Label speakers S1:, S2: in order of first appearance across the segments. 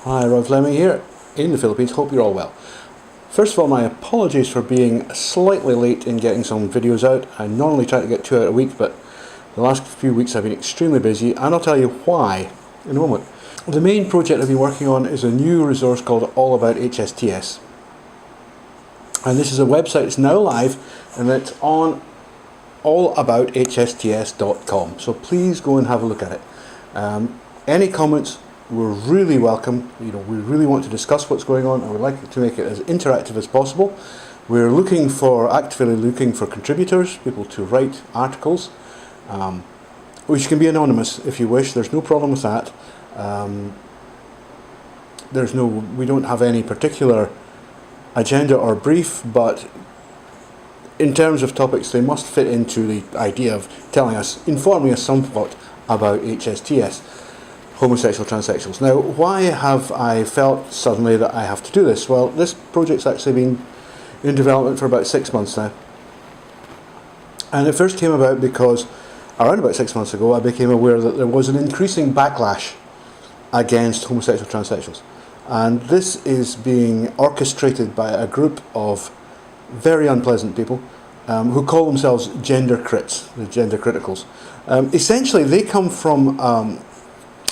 S1: Hi, Rob Fleming here in the Philippines. Hope you're all well. First of all, my apologies for being slightly late in getting some videos out. I normally try to get 2 out a week, but the last few weeks I've been extremely busy, and I'll tell you why in a moment. The main project I've been working on is a new resource called All ABout HSTS. And this is a website that's now live, and it's on allabouthsts.com. So please go and have a look at it. Any comments were really welcome. We really want to discuss what's going on, and we'd like to make it as interactive as possible. We're actively looking for contributors, people to write articles, which can be anonymous if you wish. There's no problem with that. We don't have any particular agenda or brief, but in terms of topics, they must fit into the idea of informing us somewhat about HSTS. Homosexual Transsexuals. Now, why have I felt suddenly that I have to do this? Well, this project's actually been in development for about 6 months now. And it first came about because around about 6 months ago I became aware that there was an increasing backlash against homosexual transsexuals. And this is being orchestrated by a group of very unpleasant people who call themselves gendercrits, the gender criticals. Essentially, they come from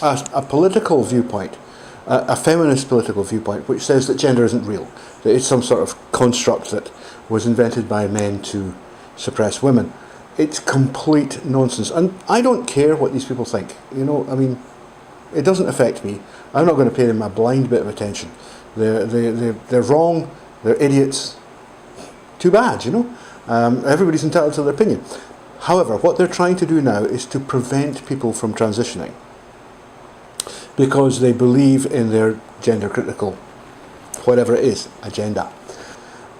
S1: a political viewpoint, a feminist political viewpoint, which says that gender isn't real, that it's some sort of construct that was invented by men to suppress women. It's complete nonsense, and I don't care what these people think. It doesn't affect me. I'm not going to pay them a blind bit of attention. They're wrong. They're idiots. Too bad, Everybody's entitled to their opinion. However, what they're trying to do now is to prevent people from transitioning, because they believe in their gender critical, whatever it is, agenda.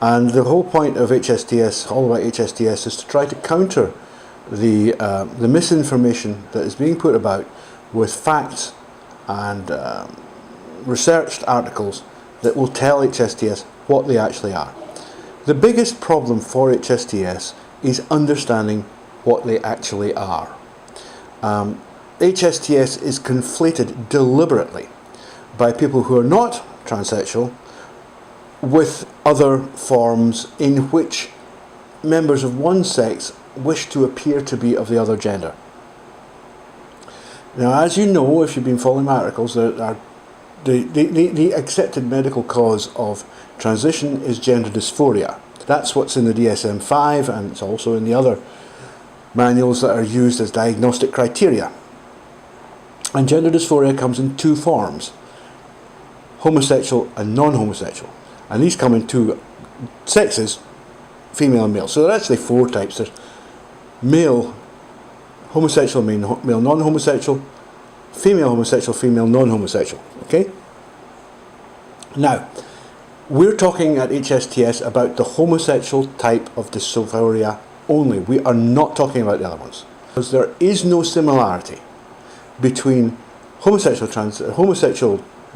S1: And the whole point of HSTS, All About HSTS, is to try to counter the misinformation that is being put about with facts and researched articles that will tell HSTS what they actually are. The biggest problem for HSTS is understanding what they actually are. HSTS is conflated deliberately by people who are not transsexual with other forms in which members of one sex wish to appear to be of the other gender. Now, as you know, if you've been following my articles, the accepted medical cause of transition is gender dysphoria. That's what's in the DSM-5, and it's also in the other manuals that are used as diagnostic criteria. And gender dysphoria comes in 2 forms, homosexual and non-homosexual. And these come in 2 sexes, female and male. So there are actually 4 types. There's male homosexual, male non-homosexual, female homosexual, female non-homosexual. Okay? Now, we're talking at HSTS about the homosexual type of dysphoria only. We are not talking about the other ones, because there is no similarity between homosexual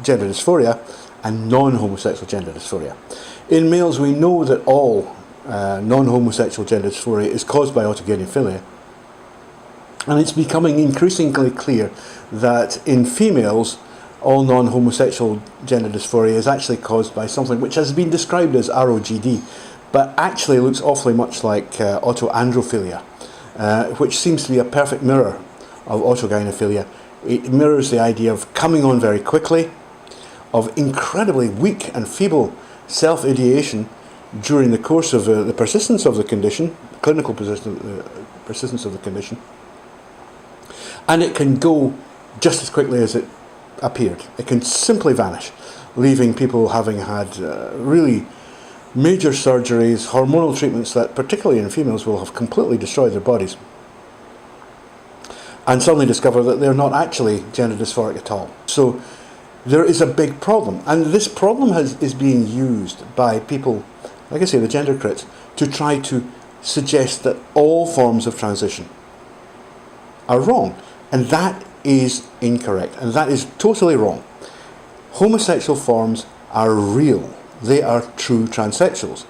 S1: gender dysphoria and non-homosexual gender dysphoria. In males, we know that all non-homosexual gender dysphoria is caused by autogynephilia, and it's becoming increasingly clear that in females, all non-homosexual gender dysphoria is actually caused by something which has been described as ROGD, but actually looks awfully much like autoandrophilia, which seems to be a perfect mirror of autogynephilia. It mirrors the idea of coming on very quickly, of incredibly weak and feeble self-ideation during the course of the persistence of the condition, clinical persistence of the condition, and it can go just as quickly as it appeared. It can simply vanish, leaving people having had really major surgeries, hormonal treatments that, particularly in females, will have completely destroyed their bodies, and suddenly discover that they're not actually gender dysphoric at all. So there is a big problem, and this problem is being used by people, like I say, the gender crits, to try to suggest that all forms of transition are wrong, and that is incorrect, and that is totally wrong. Homosexual forms are real. They are true transsexuals.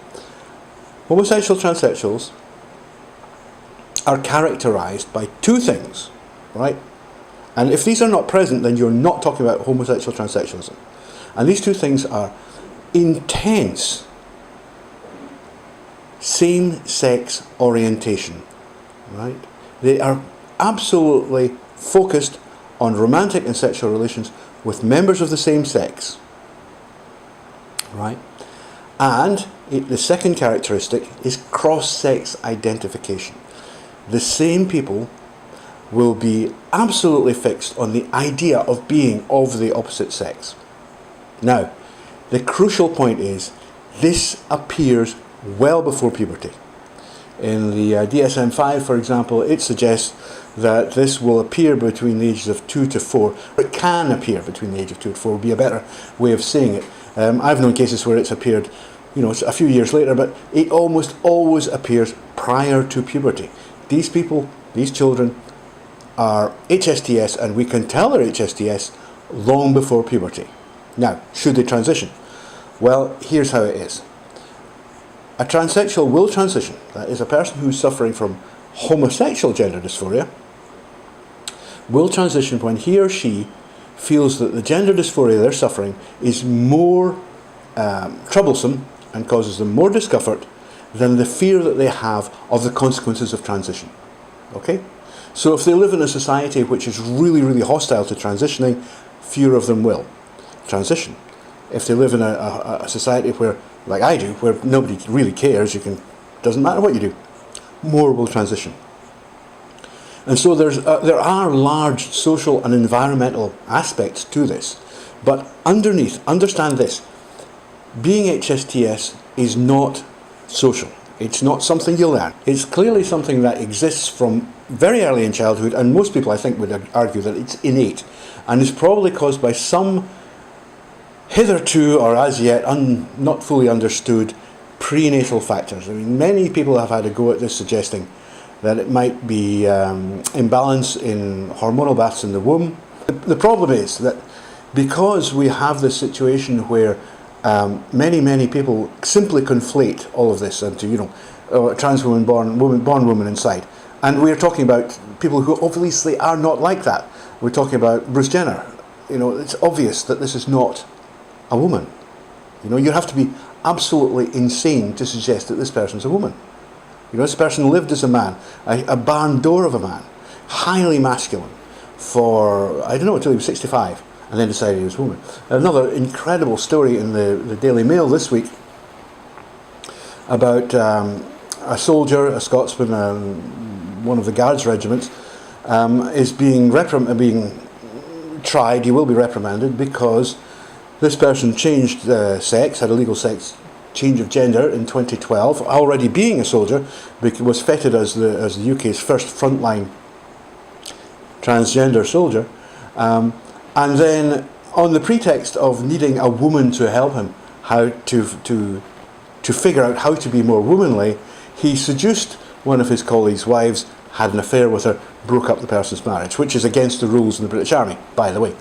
S1: Homosexual transsexuals are characterized by 2 things, right? And if these are not present, then you're not talking about homosexual transsexualism. And these two things are intense same-sex orientation, right? They are absolutely focused on romantic and sexual relations with members of the same sex, right? And the second characteristic is cross-sex identification. The same people will be absolutely fixed on the idea of being of the opposite sex. Now, the crucial point is this appears well before puberty. In the DSM-5, for example, it suggests that this will appear between the ages of 2 to 4. It can appear between the age of 2 to 4, would be a better way of saying it. I've known cases where it's appeared, a few years later, but it almost always appears prior to puberty. These people, these children, are HSTS, and we can tell they're HSTS long before puberty. Now, should they transition? Well, here's how it is. A transsexual will transition. That is, a person who's suffering from homosexual gender dysphoria will transition when he or she feels that the gender dysphoria they're suffering is more troublesome and causes them more discomfort than the fear that they have of the consequences of transition. Okay? So if they live in a society which is really, really hostile to transitioning, fewer of them will transition. If they live in a society where, like I do, where nobody really cares, doesn't matter what you do, more will transition. And so there are large social and environmental aspects to this. But underneath, understand this, being HSTS is not social. It's not something you learn. It's clearly something that exists from very early in childhood, and most people, I think, would argue that it's innate, and is probably caused by some hitherto or as yet not fully understood prenatal factors. I mean, many people have had a go at this, suggesting that it might be imbalance in hormonal baths in the womb. The problem is that because we have this situation where many people simply conflate all of this into, a trans woman, born woman inside. And we're talking about people who obviously are not like that. We're talking about Bruce Jenner. It's obvious that this is not a woman. You have to be absolutely insane to suggest that this person's a woman. This person lived as a man, a barn door of a man, highly masculine for, until he was 65, and then decided he was a woman. Another incredible story in the Daily Mail this week about a soldier, a Scotsman, one of the Guards regiments, is being tried. He will be reprimanded because this person changed sex, had a legal sex change of gender in 2012, already being a soldier, was feted as the UK's first frontline transgender soldier, and then on the pretext of needing a woman to help him how to figure out how to be more womanly, he seduced one of his colleagues' wives, had an affair with her, broke up the person's marriage, which is against the rules in the British Army, by the way.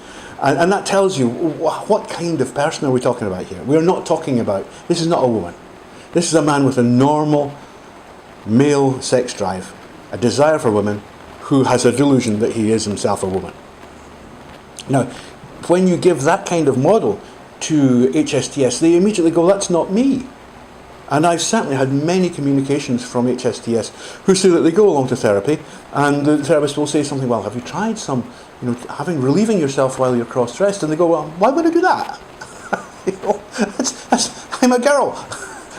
S1: And that tells you what kind of person are we talking about here. We're not talking about, this is not a woman. This is a man with a normal male sex drive, a desire for women, who has a delusion that he is himself a woman. Now, when you give that kind of model to HSTS, they immediately go, that's not me. And I've certainly had many communications from HSTS who say that they go along to therapy, and the therapist will say something, well, have you tried relieving yourself while you're cross-dressed? And they go, well, why would I do that? I'm a girl.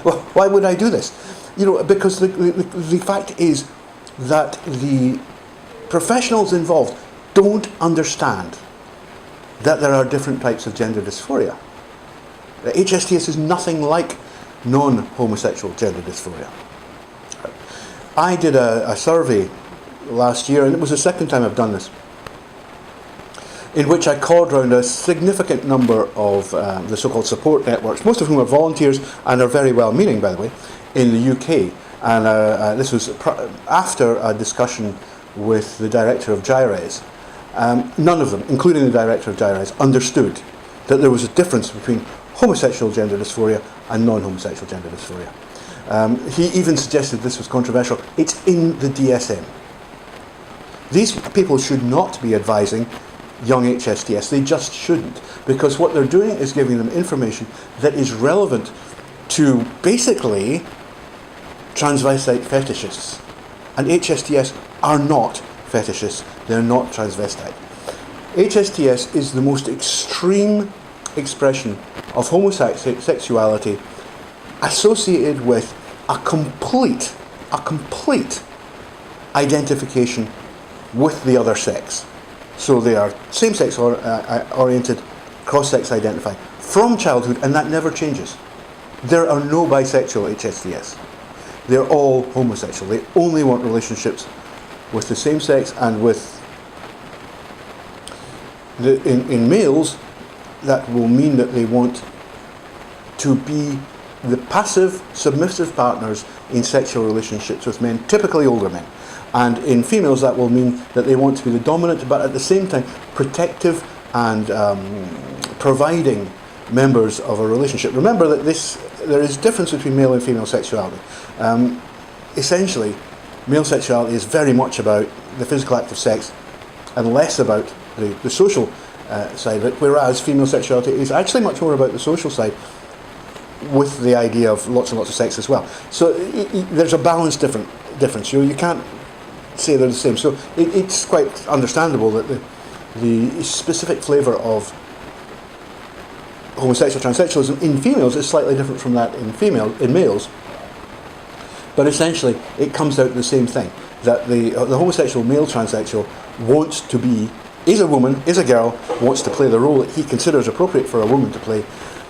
S1: Well, why would I do this? Because the fact is that the professionals involved don't understand that there are different types of gender dysphoria. HSTS is nothing like non-homosexual gender dysphoria. I did a survey last year, and it was the second time I've done this, in which I called round a significant number of the so-called support networks, most of whom are volunteers and are very well-meaning, by the way, in the UK. And this was after a discussion with the director of GIRES. None of them, including the director of GIRES, understood that there was a difference between homosexual gender dysphoria and non-homosexual gender dysphoria. He even suggested this was controversial. It's in the DSM. These people should not be advising young HSTS. They just shouldn't, because what they're doing is giving them information that is relevant to basically transvestite fetishists. And HSTS are not fetishists, they're not transvestite. HSTS is the most extreme expression of homosexuality associated with a complete identification with the other sex. So they are same-sex oriented, cross-sex identified from childhood, and that never changes. There are no bisexual HSTS. They're all homosexual. They only want relationships with the same sex, and with in males, that will mean that they want to be the passive, submissive partners in sexual relationships with men, typically older men. And in females, that will mean that they want to be the dominant, but at the same time protective and providing members of a relationship. Remember that there is difference between male and female sexuality. Essentially, male sexuality is very much about the physical act of sex and less about the social side of it, whereas female sexuality is actually much more about the social side, with the idea of lots and lots of sex as well. So there's a balanced difference. You can't say they're the same. So it's quite understandable that the specific flavour of homosexual transsexualism in females is slightly different from that in males. But essentially, it comes out to the same thing, that the homosexual male transsexual wants to be, is a woman, is a girl, wants to play the role that he considers appropriate for a woman to play,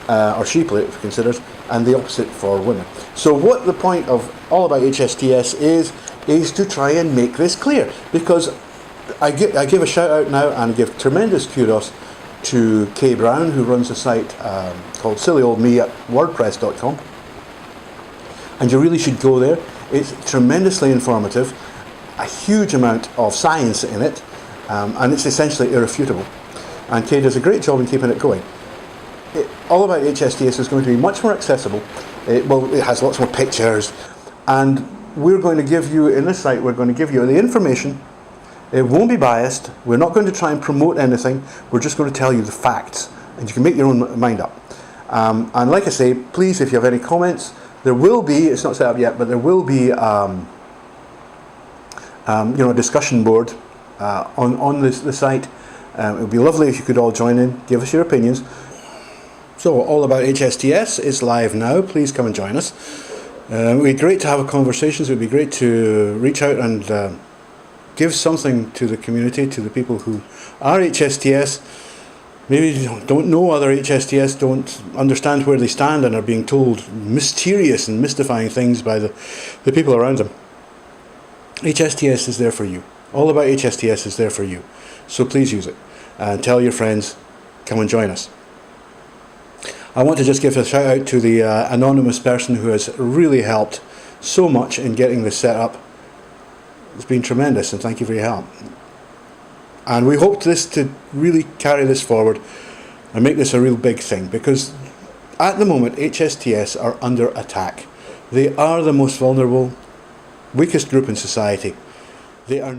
S1: or she considers, and the opposite for women. So what the point of All About HSTS is to try and make this clear, because I give a shout out now and give tremendous kudos to Kay Brown, who runs a site called Silly Old Me at wordpress.com, and you really should go there. It's tremendously informative, a huge amount of science in it, and it's essentially irrefutable, and Kay does a great job in keeping it going. All About HSTS is going to be much more accessible. It has lots more pictures, and we're going to give you, in this site, we're going to give you the information. It won't be biased. We're not going to try and promote anything. We're just going to tell you the facts, and you can make your own mind up. And like I say, please, if you have any comments, there will be, it's not set up yet, but there will be a discussion board on the site. It would be lovely if you could all join in, give us your opinions. So All About HSTS is live now. Please come and join us. It would be great to have a conversation. It would be great to reach out and give something to the community, to the people who are HSTS, maybe don't know other HSTS, don't understand where they stand, and are being told mysterious and mystifying things by the people around them. HSTS is there for you. All About HSTS is there for you. So please use it. And tell your friends, come and join us. I want to just give a shout out to the anonymous person who has really helped so much in getting this set up. It's been tremendous, and thank you for your help. And we hope to really carry this forward and make this a real big thing, because at the moment HSTS are under attack. They are the most vulnerable, weakest group in society. They are